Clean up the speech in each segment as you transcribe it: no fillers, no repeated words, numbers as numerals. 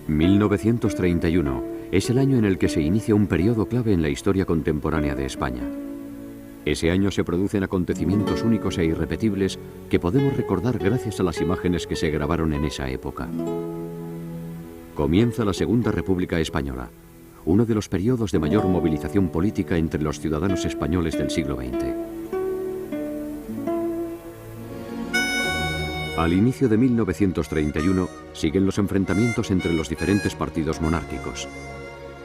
1931 es el año en el que se inicia un periodo clave en la historia contemporánea de España. Ese año se producen acontecimientos únicos e irrepetibles que podemos recordar gracias a las imágenes que se grabaron en esa época. Comienza la Segunda República Española, uno de los periodos de mayor movilización política entre los ciudadanos españoles del siglo XX. Al inicio de 1931 siguen los enfrentamientos entre los diferentes partidos monárquicos.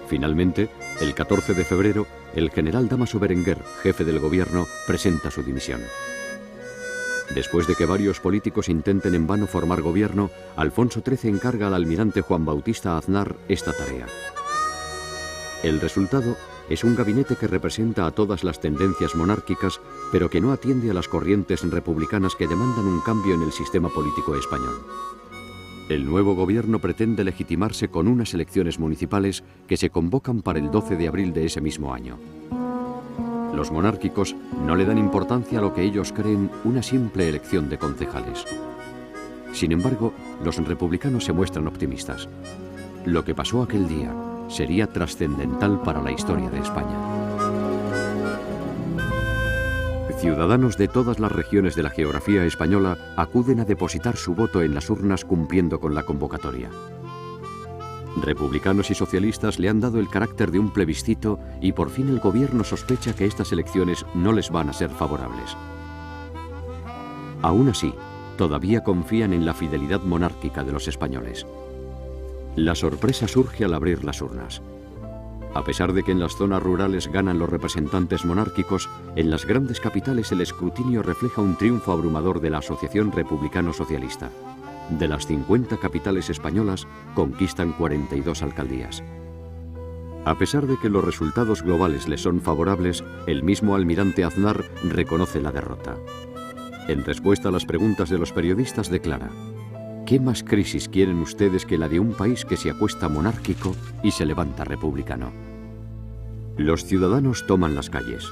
Finalmente, el 14 de febrero, el general Dámaso Berenguer, jefe del gobierno, presenta su dimisión. Después de que varios políticos intenten en vano formar gobierno, Alfonso XIII encarga al almirante Juan Bautista Aznar esta tarea. El resultado es un gabinete que representa a todas las tendencias monárquicas, pero que no atiende a las corrientes republicanas que demandan un cambio en el sistema político español. El nuevo gobierno pretende legitimarse con unas elecciones municipales que se convocan para el 12 de abril de ese mismo año. Los monárquicos no le dan importancia a lo que ellos creen una simple elección de concejales. Sin embargo, los republicanos se muestran optimistas. Lo que pasó aquel día sería trascendental para la historia de España. Ciudadanos de todas las regiones de la geografía española acuden a depositar su voto en las urnas cumpliendo con la convocatoria. Republicanos y socialistas le han dado el carácter de un plebiscito y por fin el gobierno sospecha que estas elecciones no les van a ser favorables. Aún así, todavía confían en la fidelidad monárquica de los españoles. La sorpresa surge al abrir las urnas. A pesar de que en las zonas rurales ganan los representantes monárquicos, en las grandes capitales el escrutinio refleja un triunfo abrumador de la Asociación Republicano-Socialista. De las 50 capitales españolas, conquistan 42 alcaldías. A pesar de que los resultados globales les son favorables, el mismo almirante Aznar reconoce la derrota. En respuesta a las preguntas de los periodistas declara: ¿qué más crisis quieren ustedes que la de un país que se acuesta monárquico y se levanta republicano? Los ciudadanos toman las calles.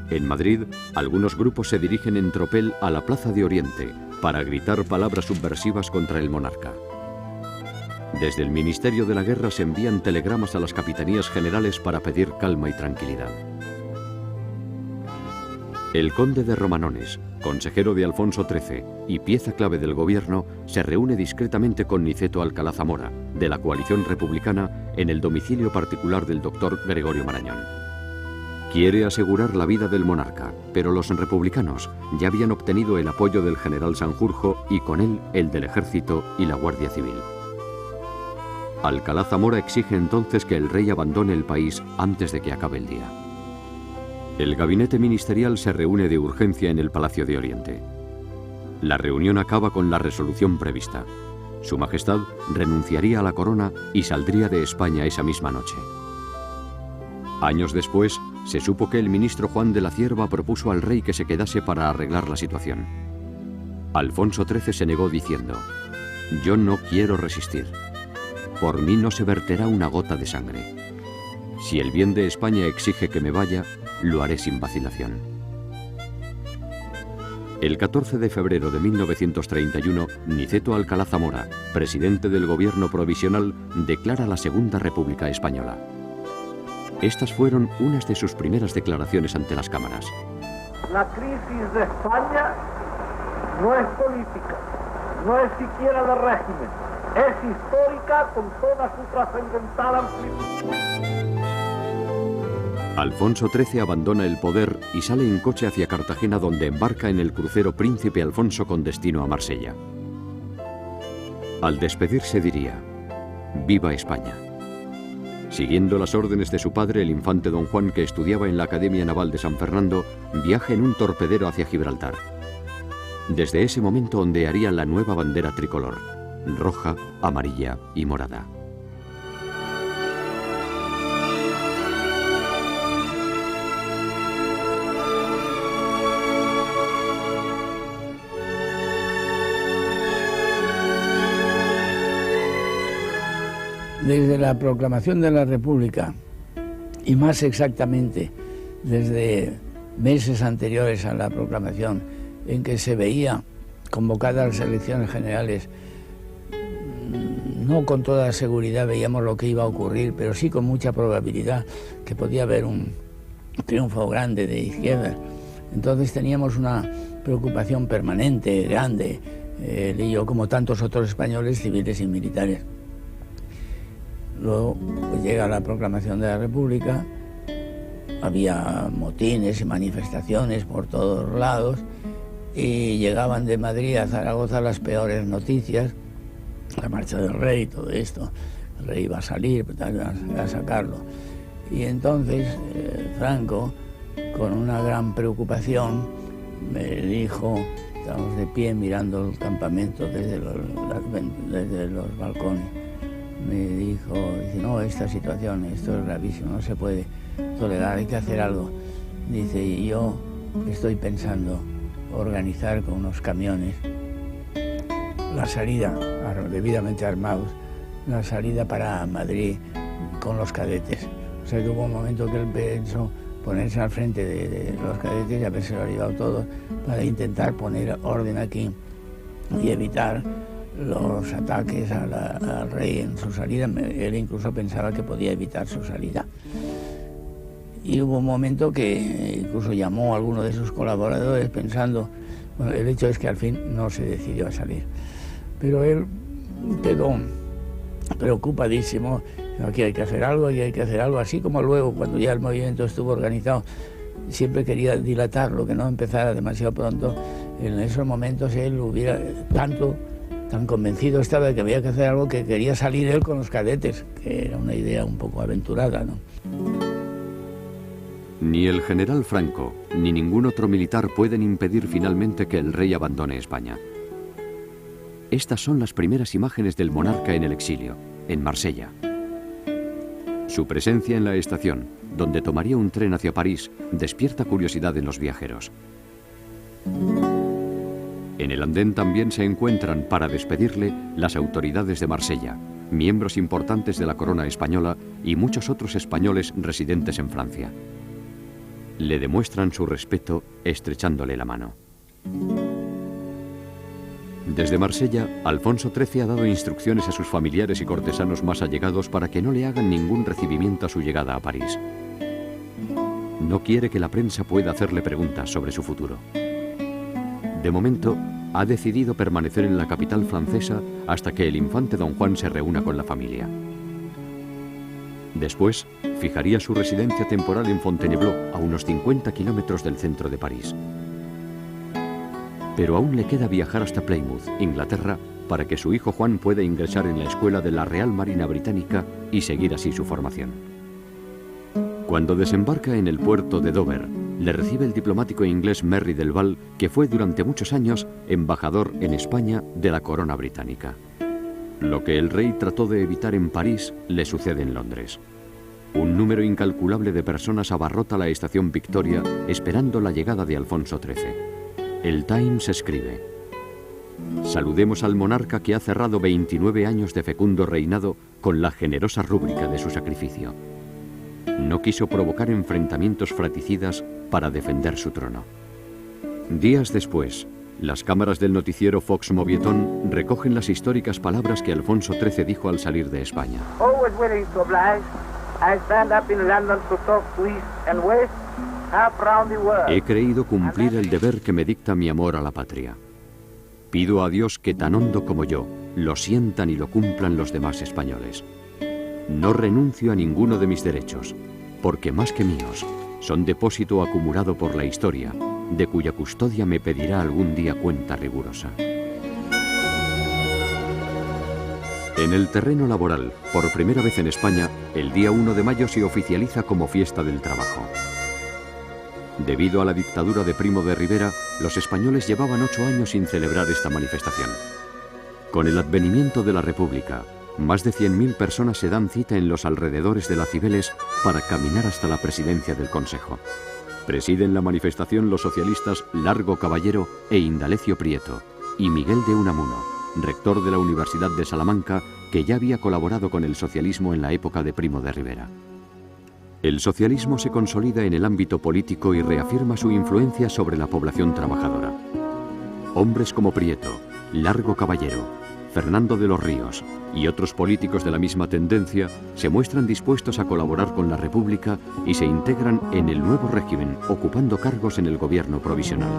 En Madrid, algunos grupos se dirigen en tropel a la Plaza de Oriente para gritar palabras subversivas contra el monarca. Desde el Ministerio de la Guerra se envían telegramas a las capitanías generales para pedir calma y tranquilidad. El conde de Romanones, consejero de Alfonso XIII y pieza clave del gobierno, se reúne discretamente con Niceto Alcalá Zamora, de la coalición republicana, en el domicilio particular del doctor Gregorio Marañón. Quiere asegurar la vida del monarca, pero los republicanos ya habían obtenido el apoyo del general Sanjurjo y con él el del ejército y la Guardia Civil. Alcalá Zamora exige entonces que el rey abandone el país antes de que acabe el día. El gabinete ministerial se reúne de urgencia en el Palacio de Oriente. La reunión acaba con la resolución prevista. Su Majestad renunciaría a la corona y saldría de España esa misma noche. Años después, se supo que el ministro Juan de la Cierva propuso al rey que se quedase para arreglar la situación. Alfonso XIII se negó diciendo: «Yo no quiero resistir. Por mí no se verterá una gota de sangre. Si el bien de España exige que me vaya, lo haré sin vacilación». El 14 de febrero de 1931, Niceto Alcalá Zamora, presidente del gobierno provisional, declara la Segunda República Española. Estas fueron unas de sus primeras declaraciones ante las cámaras. La crisis de España no es política, no es siquiera de régimen, es histórica con toda su trascendental amplitud. Alfonso XIII abandona el poder y sale en coche hacia Cartagena, donde embarca en el crucero Príncipe Alfonso con destino a Marsella. Al despedirse diría: «Viva España». Siguiendo las órdenes de su padre, el infante don Juan, que estudiaba en la Academia Naval de San Fernando, viaja en un torpedero hacia Gibraltar. Desde ese momento ondearía la nueva bandera tricolor, roja, amarilla y morada. Desde la proclamación de la República, y más exactamente desde meses anteriores a la proclamación, en que se veía convocadas las elecciones generales no con toda seguridad veíamos lo que iba a ocurrir, pero sí con mucha probabilidad que podía haber un triunfo grande de izquierda. Entonces teníamos una preocupación permanente, grande, él y yo, como tantos otros españoles, civiles y militares. Luego pues, llega la proclamación de la República, había motines y manifestaciones por todos lados, y llegaban de Madrid a Zaragoza las peores noticias, la marcha del rey, todo esto, el rey iba a salir a sacarlo. Y entonces Franco, con una gran preocupación, me dijo, estábamos de pie mirando el campamento desde los balcones, me dijo, dice, no, esta situación, esto es gravísimo, no se puede tolerar, hay que hacer algo. Dice, y yo estoy pensando organizar con unos camiones la salida, debidamente armados, la salida para Madrid con los cadetes. O sea que hubo un momento que él pensó ponerse al frente de los cadetes y habérselo llevado todo para intentar poner orden aquí y evitar los ataques al rey en su salida. Él incluso pensaba que podía evitar su salida. Y hubo un momento que incluso llamó a alguno de sus colaboradores pensando, bueno, el hecho es que al fin no se decidió a salir. Pero él quedó preocupadísimo, aquí hay que hacer algo, aquí hay que hacer algo, así como luego cuando ya el movimiento estuvo organizado, siempre quería dilatarlo, que no empezara demasiado pronto. En esos momentos él hubiera tan convencido estaba de que había que hacer algo que quería salir él con los cadetes, que era una idea un poco aventurada, ¿no? Ni el general Franco, ni ningún otro militar pueden impedir finalmente que el rey abandone España. Estas son las primeras imágenes del monarca en el exilio, en Marsella. Su presencia en la estación, donde tomaría un tren hacia París, despierta curiosidad en los viajeros. En el andén también se encuentran, para despedirle, las autoridades de Marsella, miembros importantes de la corona española y muchos otros españoles residentes en Francia. Le demuestran su respeto estrechándole la mano. Desde Marsella, Alfonso XIII ha dado instrucciones a sus familiares y cortesanos más allegados para que no le hagan ningún recibimiento a su llegada a París. No quiere que la prensa pueda hacerle preguntas sobre su futuro. De momento, ha decidido permanecer en la capital francesa hasta que el infante don Juan se reúna con la familia. Después, fijaría su residencia temporal en Fontainebleau, a unos 50 kilómetros del centro de París. Pero aún le queda viajar hasta Plymouth, Inglaterra, para que su hijo Juan pueda ingresar en la escuela de la Real Marina Británica y seguir así su formación. Cuando desembarca en el puerto de Dover, le recibe el diplomático inglés Merry del Val, que fue durante muchos años embajador en España de la corona británica. Lo que el rey trató de evitar en París le sucede en Londres. Un número incalculable de personas abarrota la estación Victoria esperando la llegada de Alfonso XIII. El Times escribe: saludemos al monarca que ha cerrado 29 años de fecundo reinado con la generosa rúbrica de su sacrificio. No quiso provocar enfrentamientos fratricidas para defender su trono. Días después, las cámaras del noticiero Fox Movieton recogen las históricas palabras que Alfonso XIII dijo al salir de España. Always willing to oblige, I stand up in London to talk to East and West, half round the world. He creído cumplir el deber que me dicta mi amor a la patria. Pido a Dios que tan hondo como yo lo sientan y lo cumplan los demás españoles. No renuncio a ninguno de mis derechos, porque más que míos, son depósito acumulado por la historia, de cuya custodia me pedirá algún día cuenta rigurosa. En el terreno laboral, por primera vez en España, el día 1 de mayo se oficializa como fiesta del trabajo. Debido a la dictadura de Primo de Rivera, los españoles llevaban 8 años sin celebrar esta manifestación. Con el advenimiento de la República, más de 100.000 personas se dan cita en los alrededores de la Cibeles para caminar hasta la presidencia del Consejo. Presiden la manifestación los socialistas Largo Caballero e Indalecio Prieto, y Miguel de Unamuno, rector de la Universidad de Salamanca, que ya había colaborado con el socialismo en la época de Primo de Rivera. El socialismo se consolida en el ámbito político y reafirma su influencia sobre la población trabajadora. Hombres como Prieto, Largo Caballero, Fernando de los Ríos y otros políticos de la misma tendencia se muestran dispuestos a colaborar con la República y se integran en el nuevo régimen, ocupando cargos en el gobierno provisional.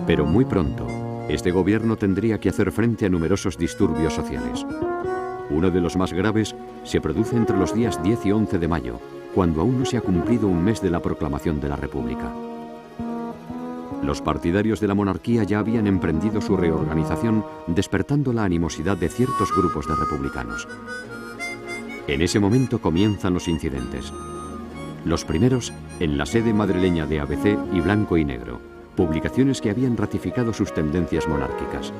Pero muy pronto, este gobierno tendría que hacer frente a numerosos disturbios sociales. Uno de los más graves se produce entre los días 10 y 11 de mayo, cuando aún no se ha cumplido un mes de la proclamación de la República. Los partidarios de la monarquía ya habían emprendido su reorganización, despertando la animosidad de ciertos grupos de republicanos. En ese momento comienzan los incidentes. Los primeros en la sede madrileña de ABC y Blanco y Negro, publicaciones que habían ratificado sus tendencias monárquicas.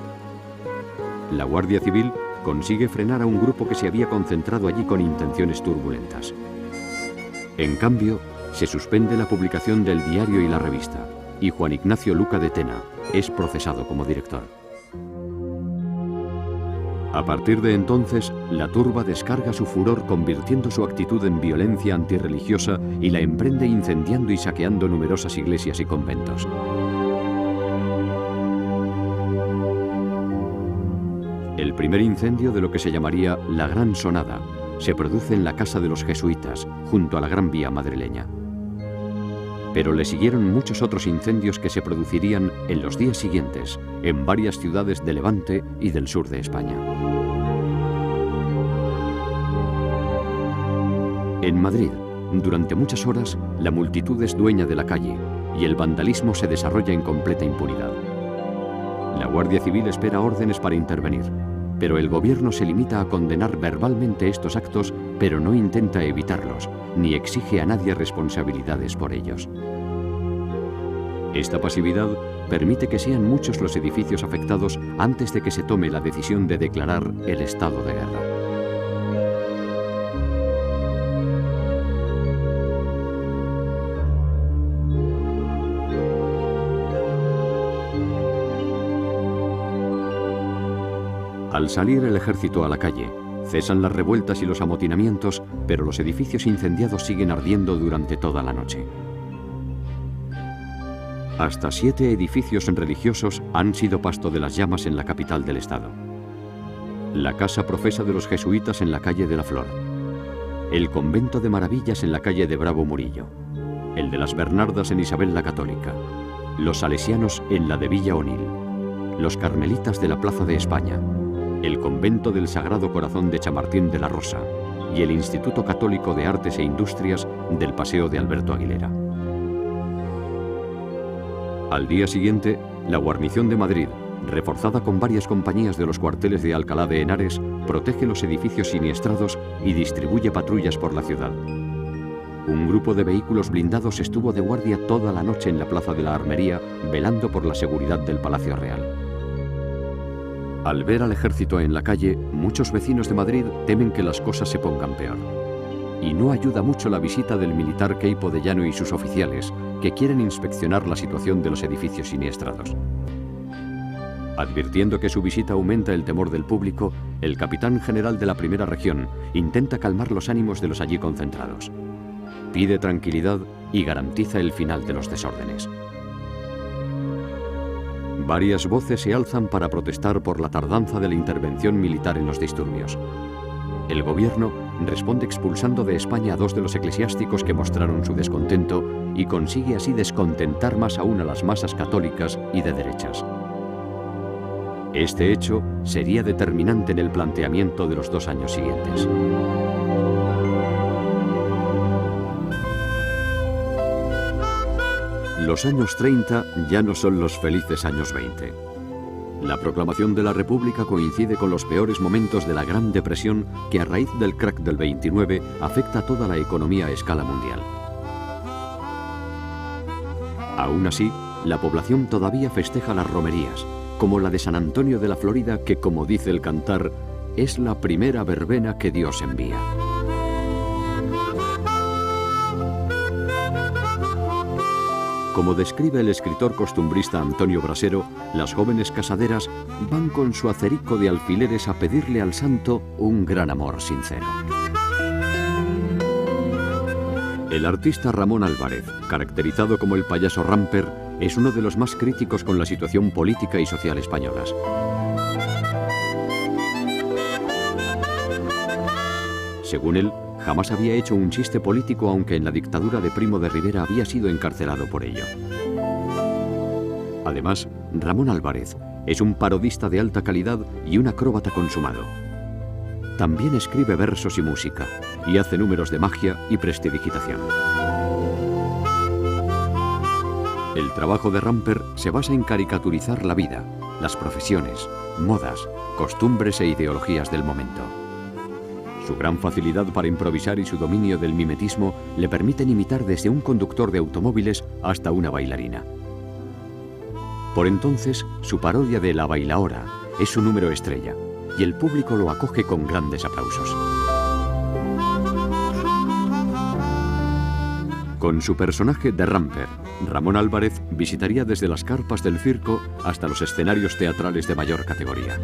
La Guardia Civil consigue frenar a un grupo que se había concentrado allí con intenciones turbulentas. En cambio, se suspende la publicación del diario y la revista, y Juan Ignacio Luca de Tena es procesado como director. A partir de entonces, la turba descarga su furor convirtiendo su actitud en violencia antirreligiosa y la emprende incendiando y saqueando numerosas iglesias y conventos. El primer incendio de lo que se llamaría la Gran Sonada se produce en la casa de los jesuitas, junto a la Gran Vía madrileña. Pero le siguieron muchos otros incendios que se producirían en los días siguientes en varias ciudades de Levante y del sur de España. En Madrid, durante muchas horas, la multitud es dueña de la calle y el vandalismo se desarrolla en completa impunidad. La Guardia Civil espera órdenes para intervenir, pero el gobierno se limita a condenar verbalmente estos actos, pero no intenta evitarlos, ni exige a nadie responsabilidades por ellos. Esta pasividad permite que sean muchos los edificios afectados antes de que se tome la decisión de declarar el estado de guerra. Al salir el ejército a la calle, cesan las revueltas y los amotinamientos, pero los edificios incendiados siguen ardiendo durante toda la noche. Hasta 7 edificios religiosos han sido pasto de las llamas en la capital del estado. La casa profesa de los jesuitas en la calle de la Flor, el convento de Maravillas en la calle de Bravo Murillo, el de las Bernardas en Isabel la Católica, los salesianos en la de Villa Onil, los carmelitas de la Plaza de España, el convento del Sagrado Corazón de Chamartín de la Rosa y el Instituto Católico de Artes e Industrias del Paseo de Alberto Aguilera. Al día siguiente, la guarnición de Madrid, reforzada con varias compañías de los cuarteles de Alcalá de Henares, protege los edificios siniestrados y distribuye patrullas por la ciudad. Un grupo de vehículos blindados estuvo de guardia toda la noche en la Plaza de la Armería, velando por la seguridad del Palacio Real. Al ver al ejército en la calle, muchos vecinos de Madrid temen que las cosas se pongan peor. Y no ayuda mucho la visita del militar Queipo de Llano y sus oficiales, que quieren inspeccionar la situación de los edificios siniestrados. Advirtiendo que su visita aumenta el temor del público, el capitán general de la Primera Región intenta calmar los ánimos de los allí concentrados. Pide tranquilidad y garantiza el final de los desórdenes. Varias voces se alzan para protestar por la tardanza de la intervención militar en los disturbios. El gobierno responde expulsando de España a 2 de los eclesiásticos que mostraron su descontento y consigue así descontentar más aún a las masas católicas y de derechas. Este hecho sería determinante en el planteamiento de los 2 años siguientes. Los años 30 ya no son los felices años 20. La proclamación de la República coincide con los peores momentos de la Gran Depresión que a raíz del crack del 29 afecta a toda la economía a escala mundial. Aún así, la población todavía festeja las romerías, como la de San Antonio de la Florida, que, como dice el cantar, es la primera verbena que Dios envía. Como describe el escritor costumbrista Antonio Brasero, las jóvenes casaderas van con su acerico de alfileres a pedirle al santo un gran amor sincero. El artista Ramón Álvarez, caracterizado como el payaso Ramper, es uno de los más críticos con la situación política y social españolas. Según él, jamás había hecho un chiste político, aunque en la dictadura de Primo de Rivera había sido encarcelado por ello. Además, Ramón Álvarez es un parodista de alta calidad y un acróbata consumado. También escribe versos y música, y hace números de magia y prestidigitación. El trabajo de Ramper se basa en caricaturizar la vida, las profesiones, modas, costumbres e ideologías del momento. Su gran facilidad para improvisar y su dominio del mimetismo le permiten imitar desde un conductor de automóviles hasta una bailarina. Por entonces, su parodia de La Bailaora es su número estrella, y el público lo acoge con grandes aplausos. Con su personaje de Ramper, Ramón Álvarez visitaría desde las carpas del circo hasta los escenarios teatrales de mayor categoría.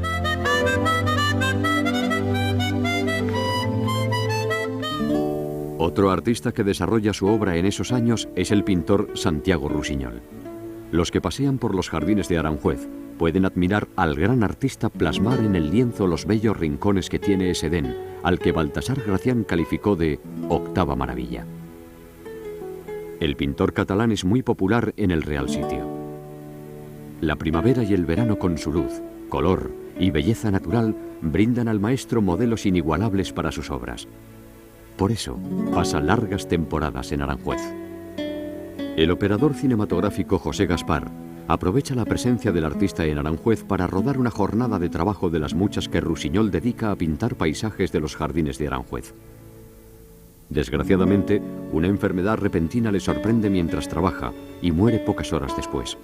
Otro artista que desarrolla su obra en esos años es el pintor Santiago Rusiñol. Los que pasean por los jardines de Aranjuez pueden admirar al gran artista plasmar en el lienzo los bellos rincones que tiene ese Edén, al que Baltasar Gracián calificó de octava maravilla. El pintor catalán es muy popular en el Real Sitio. La primavera y el verano, con su luz, color y belleza natural, brindan al maestro modelos inigualables para sus obras. Por eso pasa largas temporadas en Aranjuez. El operador cinematográfico José Gaspar aprovecha la presencia del artista en Aranjuez para rodar una jornada de trabajo de las muchas que Rusiñol dedica a pintar paisajes de los jardines de Aranjuez. Desgraciadamente, una enfermedad repentina le sorprende mientras trabaja y muere pocas horas después.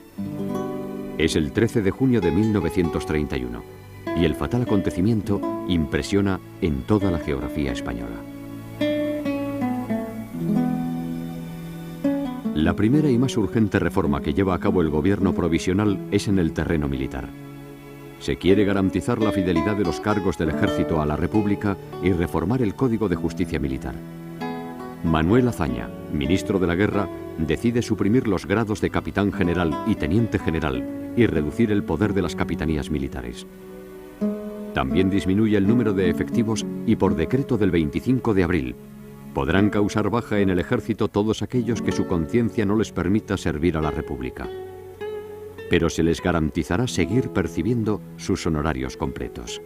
Es el 13 de junio de 1931 y el fatal acontecimiento impresiona en toda la geografía española. La primera y más urgente reforma que lleva a cabo el gobierno provisional es en el terreno militar. Se quiere garantizar la fidelidad de los cargos del ejército a la República y reformar el Código de Justicia Militar. Manuel Azaña, ministro de la Guerra, decide suprimir los grados de capitán general y teniente general y reducir el poder de las capitanías militares. También disminuye el número de efectivos y, por decreto del 25 de abril, podrán causar baja en el ejército todos aquellos que su conciencia no les permita servir a la República. Pero se les garantizará seguir percibiendo sus honorarios completos.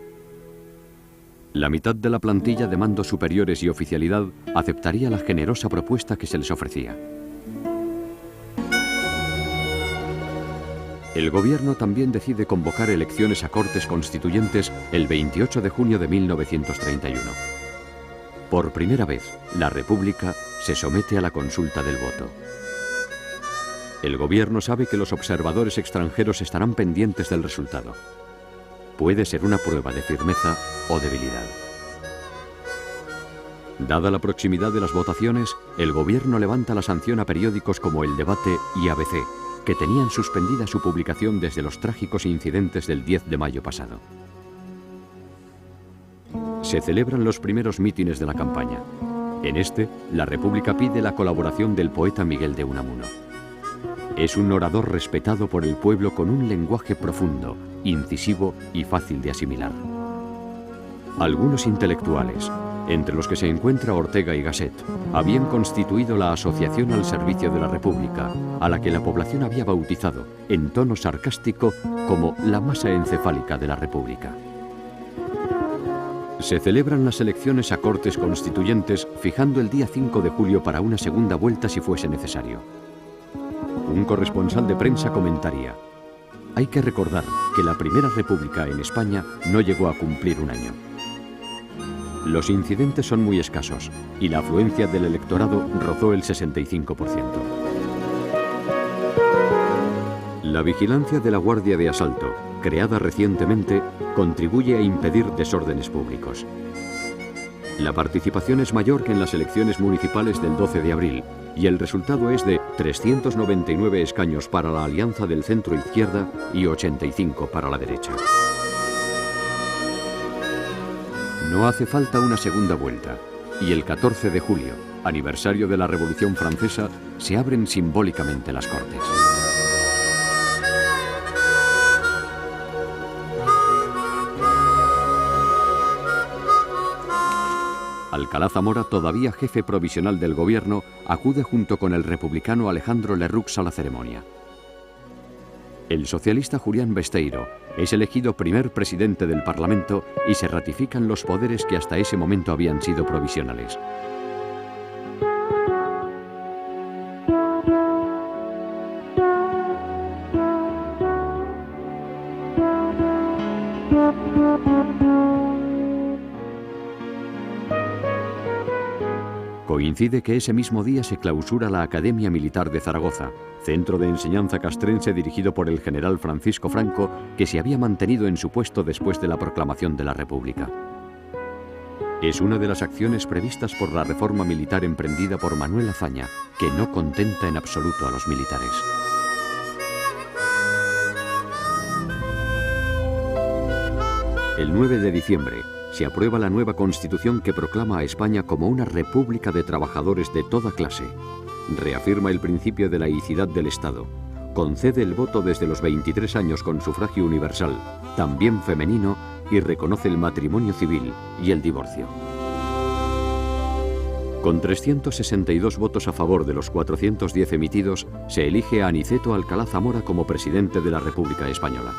La mitad de la plantilla de mandos superiores y oficialidad aceptaría la generosa propuesta que se les ofrecía. El gobierno también decide convocar elecciones a Cortes Constituyentes el 28 de junio de 1931. Por primera vez, la República se somete a la consulta del voto. El gobierno sabe que los observadores extranjeros estarán pendientes del resultado. Puede ser una prueba de firmeza o debilidad. Dada la proximidad de las votaciones, el gobierno levanta la sanción a periódicos como El Debate y ABC, que tenían suspendida su publicación desde los trágicos incidentes del 10 de mayo pasado. Se celebran los primeros mítines de la campaña. En este, la República pide la colaboración del poeta Miguel de Unamuno. Es un orador respetado por el pueblo con un lenguaje profundo, incisivo y fácil de asimilar. Algunos intelectuales, entre los que se encuentra Ortega y Gasset, habían constituido la Asociación al Servicio de la República, a la que la población había bautizado, en tono sarcástico, como la masa encefálica de la República. Se celebran las elecciones a Cortes Constituyentes, fijando el día 5 de julio para una segunda vuelta si fuese necesario. Un corresponsal de prensa comentaría: hay que recordar que la Primera República en España no llegó a cumplir un año. Los incidentes son muy escasos y la afluencia del electorado rozó el 65%. La vigilancia de la Guardia de Asalto, creada recientemente, contribuye a impedir desórdenes públicos. La participación es mayor que en las elecciones municipales del 12 de abril y el resultado es de 399 escaños para la alianza del centro-izquierda y 85 para la derecha. No hace falta una segunda vuelta y el 14 de julio, aniversario de la Revolución Francesa, se abren simbólicamente las Cortes. Alcalá Zamora, todavía jefe provisional del gobierno, acude junto con el republicano Alejandro Lerroux a la ceremonia. El socialista Julián Besteiro es elegido primer presidente del Parlamento y se ratifican los poderes que hasta ese momento habían sido provisionales. Coincide que ese mismo día se clausura la Academia Militar de Zaragoza, centro de enseñanza castrense dirigido por el general Francisco Franco, que se había mantenido en su puesto después de la proclamación de la República. Es una de las acciones previstas por la reforma militar emprendida por Manuel Azaña, que no contenta en absoluto a los militares. El 9 de diciembre se aprueba la nueva Constitución que proclama a España como una república de trabajadores de toda clase, reafirma el principio de laicidad del Estado, concede el voto desde los 23 años con sufragio universal, también femenino, y reconoce el matrimonio civil y el divorcio. Con 362 votos a favor de los 410 emitidos, se elige a Aniceto Alcalá Zamora como presidente de la República Española.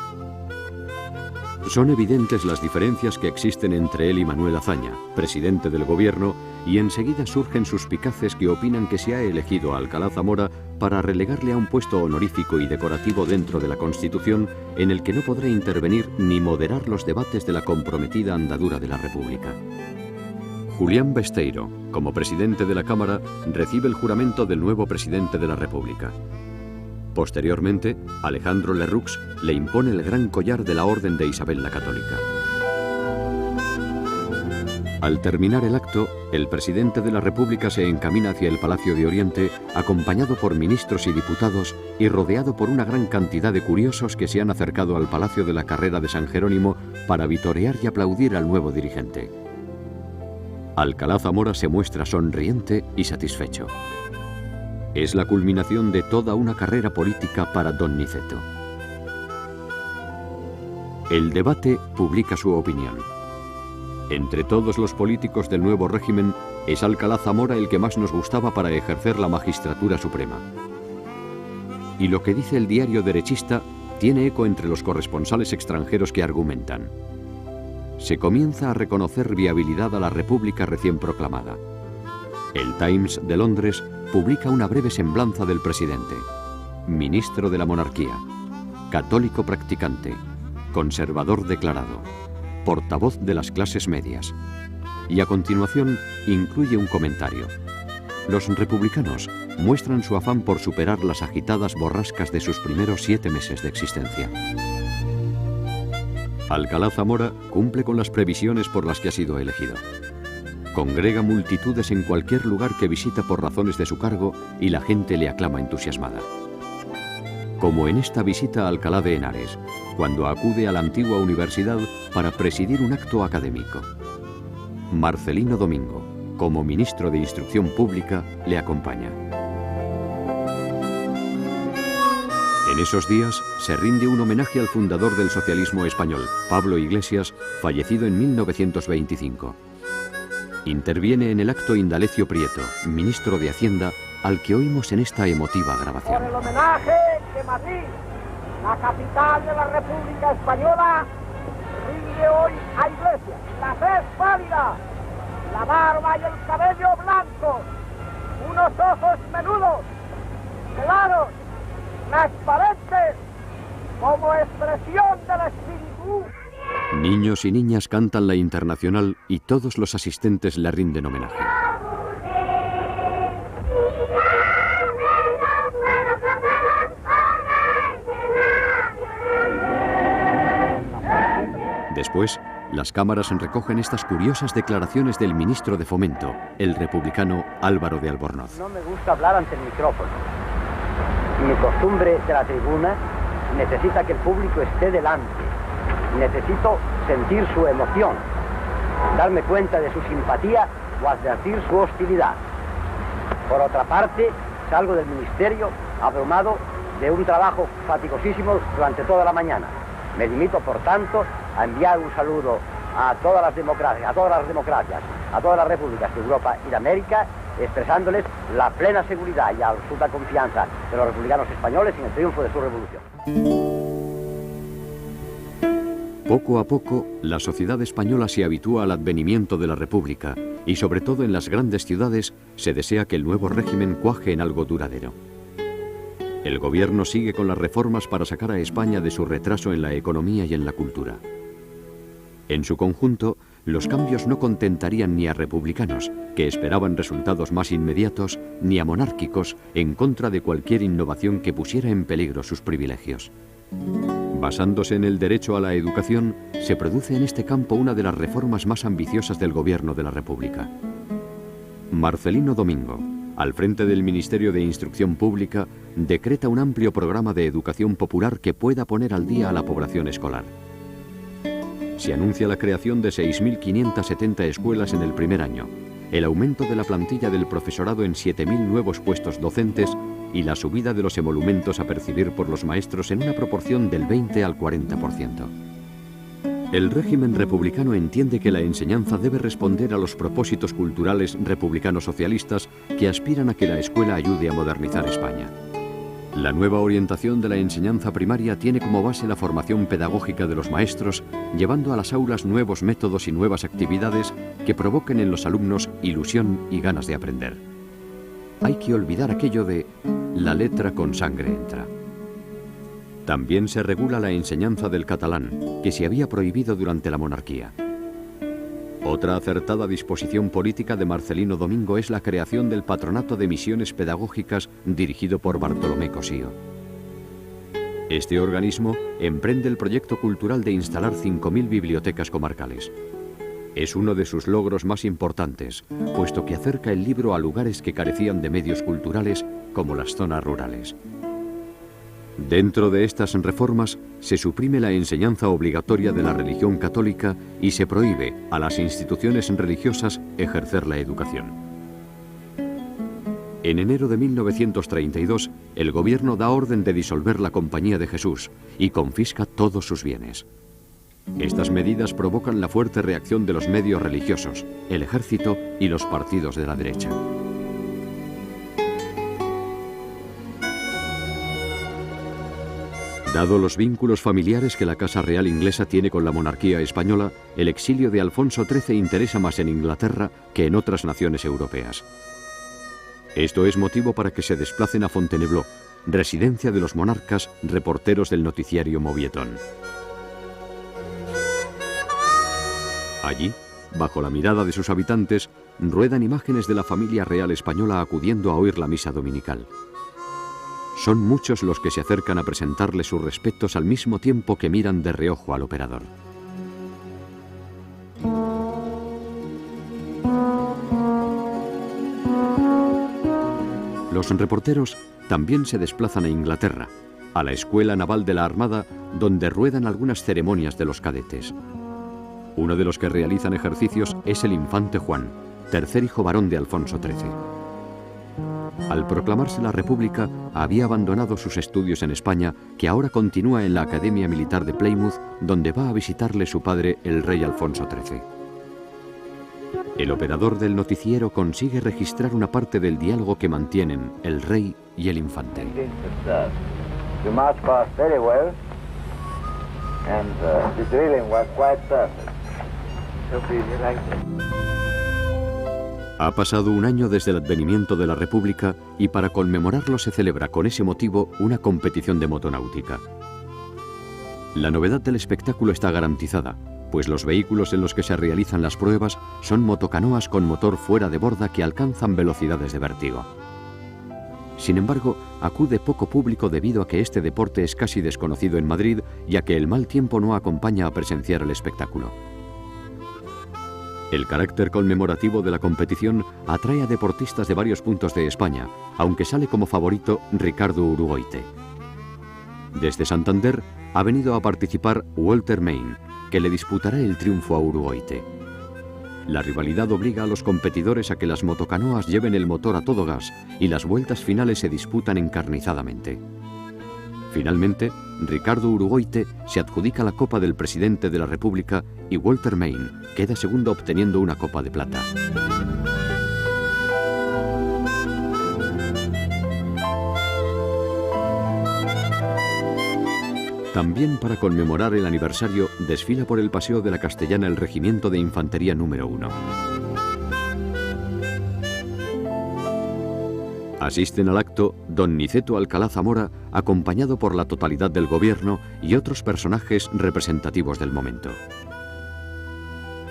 Son evidentes las diferencias que existen entre él y Manuel Azaña, presidente del gobierno, y enseguida surgen suspicaces que opinan que se ha elegido a Alcalá Zamora para relegarle a un puesto honorífico y decorativo dentro de la Constitución en el que no podrá intervenir ni moderar los debates de la comprometida andadura de la República. Julián Besteiro, como presidente de la Cámara, recibe el juramento del nuevo presidente de la República. Posteriormente, Alejandro Lerroux le impone el gran collar de la Orden de Isabel la Católica. Al terminar el acto, el presidente de la República se encamina hacia el Palacio de Oriente, acompañado por ministros y diputados y rodeado por una gran cantidad de curiosos que se han acercado al Palacio de la Carrera de San Jerónimo para vitorear y aplaudir al nuevo dirigente. Alcalá Zamora se muestra sonriente y satisfecho. Es la culminación de toda una carrera política para don Niceto. El Debate publica su opinión. Entre todos los políticos del nuevo régimen, es Alcalá Zamora el que más nos gustaba para ejercer la magistratura suprema. Y lo que dice el diario derechista tiene eco entre los corresponsales extranjeros que argumentan. Se comienza a reconocer viabilidad a la República recién proclamada. El Times de Londres publica una breve semblanza del presidente. Ministro de la monarquía, católico practicante, conservador declarado, portavoz de las clases medias. Y a continuación incluye un comentario. Los republicanos muestran su afán por superar las agitadas borrascas de sus primeros 7 meses de existencia. Alcalá Zamora cumple con las previsiones por las que ha sido elegido. Congrega multitudes en cualquier lugar que visita por razones de su cargo y la gente le aclama entusiasmada. Como en esta visita a Alcalá de Henares, cuando acude a la antigua universidad para presidir un acto académico. Marcelino Domingo, como ministro de Instrucción Pública, le acompaña. En esos días se rinde un homenaje al fundador del socialismo español, Pablo Iglesias, fallecido en 1925. Interviene en el acto Indalecio Prieto, ministro de Hacienda, al que oímos en esta emotiva grabación. Por el homenaje que Madrid, la capital de la República Española, rinde hoy a Iglesias. La fe es pálida, la barba y el cabello blancos, unos ojos menudos, claros, transparentes, como expresión del espíritu. Niños y niñas cantan la Internacional y todos los asistentes le rinden homenaje. Después, las cámaras recogen estas curiosas declaraciones del ministro de Fomento, el republicano Álvaro de Albornoz. No me gusta hablar ante el micrófono. Mi costumbre de la tribuna necesita que el público esté delante. Necesito sentir su emoción, darme cuenta de su simpatía o advertir su hostilidad. Por otra parte, salgo del ministerio abrumado de un trabajo fatigosísimo durante toda la mañana. Me limito, por tanto, a enviar un saludo a todas las democracias, a todas las repúblicas de Europa y de América, expresándoles la plena seguridad y absoluta confianza de los republicanos españoles en el triunfo de su revolución. Poco a poco, la sociedad española se habitúa al advenimiento de la República y, sobre todo en las grandes ciudades, se desea que el nuevo régimen cuaje en algo duradero. El gobierno sigue con las reformas para sacar a España de su retraso en la economía y en la cultura. En su conjunto, los cambios no contentarían ni a republicanos, que esperaban resultados más inmediatos, ni a monárquicos, en contra de cualquier innovación que pusiera en peligro sus privilegios. Basándose en el derecho a la educación, se produce en este campo una de las reformas más ambiciosas del gobierno de la República. Marcelino Domingo, al frente del Ministerio de Instrucción Pública, decreta un amplio programa de educación popular que pueda poner al día a la población escolar. Se anuncia la creación de 6.570 escuelas en el primer año, el aumento de la plantilla del profesorado en 7.000 nuevos puestos docentes y la subida de los emolumentos a percibir por los maestros en una proporción del 20 al 40%. El régimen republicano entiende que la enseñanza debe responder a los propósitos culturales republicanos socialistas que aspiran a que la escuela ayude a modernizar España. La nueva orientación de la enseñanza primaria tiene como base la formación pedagógica de los maestros, llevando a las aulas nuevos métodos y nuevas actividades que provoquen en los alumnos ilusión y ganas de aprender. Hay que olvidar aquello de la letra con sangre entra. También se regula la enseñanza del catalán, que se había prohibido durante la monarquía. Otra acertada disposición política de Marcelino Domingo es la creación del Patronato de Misiones Pedagógicas dirigido por Bartolomé Cosío. Este organismo emprende el proyecto cultural de instalar 5.000 bibliotecas comarcales. Es uno de sus logros más importantes, puesto que acerca el libro a lugares que carecían de medios culturales, como las zonas rurales. Dentro de estas reformas se suprime la enseñanza obligatoria de la religión católica y se prohíbe a las instituciones religiosas ejercer la educación. En enero de 1932, el gobierno da orden de disolver la Compañía de Jesús y confisca todos sus bienes. Estas medidas provocan la fuerte reacción de los medios religiosos, el ejército y los partidos de la derecha. Dado los vínculos familiares que la Casa Real inglesa tiene con la monarquía española, el exilio de Alfonso XIII interesa más en Inglaterra que en otras naciones europeas. Esto es motivo para que se desplacen a Fontainebleau, residencia de los monarcas, reporteros del noticiario Mauvietón. Allí, bajo la mirada de sus habitantes, ruedan imágenes de la familia real española acudiendo a oír la misa dominical. Son muchos los que se acercan a presentarle sus respetos al mismo tiempo que miran de reojo al operador. Los reporteros también se desplazan a Inglaterra, a la Escuela Naval de la Armada, donde ruedan algunas ceremonias de los cadetes. Uno de los que realizan ejercicios es el infante Juan, tercer hijo varón de Alfonso XIII. Al proclamarse la República, había abandonado sus estudios en España, que ahora continúa en la Academia Militar de Plymouth, donde va a visitarle su padre, el rey Alfonso XIII. El operador del noticiero consigue registrar una parte del diálogo que mantienen el rey y el infante. Ha pasado un año desde el advenimiento de la República y para conmemorarlo se celebra con ese motivo una competición de motonáutica. La novedad del espectáculo está garantizada, pues los vehículos en los que se realizan las pruebas son motocanoas con motor fuera de borda que alcanzan velocidades de vértigo. Sin embargo, acude poco público debido a que este deporte es casi desconocido en Madrid y a que el mal tiempo no acompaña a presenciar el espectáculo. El carácter conmemorativo de la competición atrae a deportistas de varios puntos de España, aunque sale como favorito Ricardo Urugoite. Desde Santander ha venido a participar Walter Main, que le disputará el triunfo a Urugoite. La rivalidad obliga a los competidores a que las motocanoas lleven el motor a todo gas y las vueltas finales se disputan encarnizadamente. Finalmente, Ricardo Urugoite se adjudica la Copa del Presidente de la República y Walter Main queda segundo obteniendo una Copa de Plata. También para conmemorar el aniversario desfila por el Paseo de la Castellana el Regimiento de Infantería número 1. Asisten al acto don Niceto Alcalá Zamora, acompañado por la totalidad del gobierno y otros personajes representativos del momento.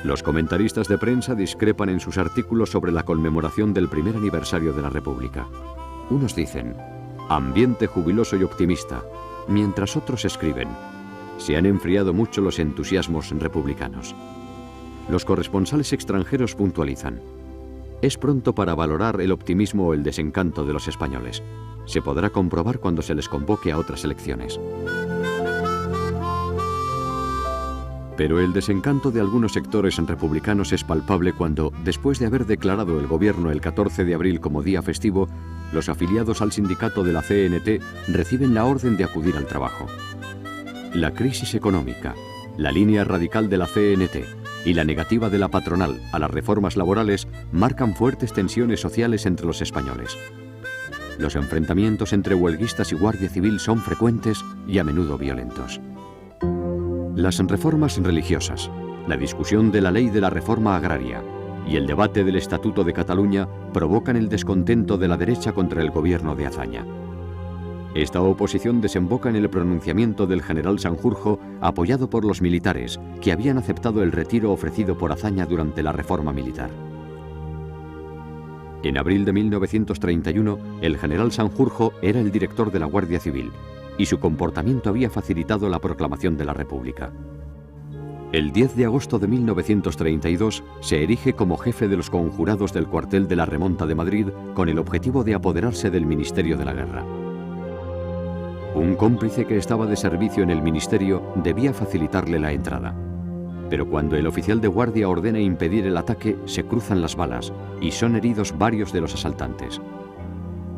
Los comentaristas de prensa discrepan en sus artículos sobre la conmemoración del primer aniversario de la República. Unos dicen, ambiente jubiloso y optimista, mientras otros escriben, se han enfriado mucho los entusiasmos republicanos. Los corresponsales extranjeros puntualizan, es pronto para valorar el optimismo o el desencanto de los españoles. Se podrá comprobar cuando se les convoque a otras elecciones. Pero el desencanto de algunos sectores republicanos es palpable cuando, después de haber declarado el gobierno el 14 de abril como día festivo, los afiliados al sindicato de la CNT reciben la orden de acudir al trabajo. La crisis económica, la línea radical de la CNT y la negativa de la patronal a las reformas laborales marcan fuertes tensiones sociales entre los españoles. Los enfrentamientos entre huelguistas y Guardia Civil son frecuentes y a menudo violentos. Las reformas religiosas, la discusión de la ley de la reforma agraria y el debate del Estatuto de Cataluña provocan el descontento de la derecha contra el gobierno de Azaña. Esta oposición desemboca en el pronunciamiento del general Sanjurjo, apoyado por los militares, que habían aceptado el retiro ofrecido por Azaña durante la reforma militar. En abril de 1931, el general Sanjurjo era el director de la Guardia Civil, y su comportamiento había facilitado la proclamación de la República. El 10 de agosto de 1932 se erige como jefe de los conjurados del cuartel de la Remonta de Madrid con el objetivo de apoderarse del Ministerio de la Guerra. Un cómplice que estaba de servicio en el ministerio debía facilitarle la entrada. Pero cuando el oficial de guardia ordena impedir el ataque, se cruzan las balas y son heridos varios de los asaltantes.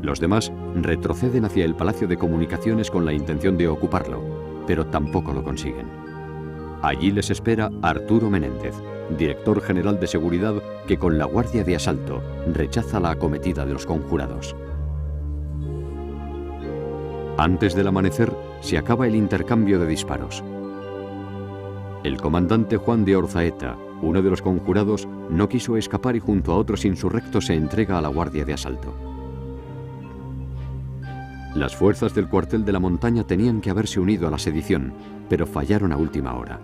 Los demás retroceden hacia el Palacio de Comunicaciones con la intención de ocuparlo, pero tampoco lo consiguen. Allí les espera Arturo Menéndez, director general de seguridad, que con la guardia de asalto rechaza la acometida de los conjurados. Antes del amanecer, se acaba el intercambio de disparos. El comandante Juan de Orzaeta, uno de los conjurados, no quiso escapar y junto a otros insurrectos se entrega a la guardia de asalto. Las fuerzas del cuartel de la montaña tenían que haberse unido a la sedición, pero fallaron a última hora.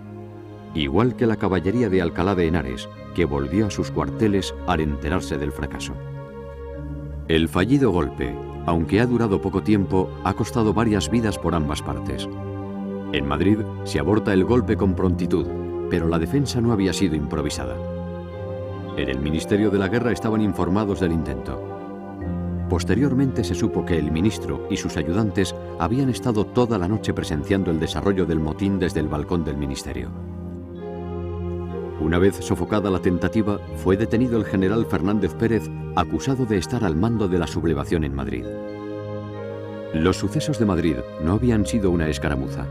Igual que la caballería de Alcalá de Henares, que volvió a sus cuarteles al enterarse del fracaso. El fallido golpe, aunque ha durado poco tiempo, ha costado varias vidas por ambas partes. En Madrid se aborta el golpe con prontitud, pero la defensa no había sido improvisada. En el Ministerio de la Guerra estaban informados del intento. Posteriormente se supo que el ministro y sus ayudantes habían estado toda la noche presenciando el desarrollo del motín desde el balcón del ministerio. Una vez sofocada la tentativa, fue detenido el general Fernández Pérez, acusado de estar al mando de la sublevación en Madrid. Los sucesos de Madrid no habían sido una escaramuza.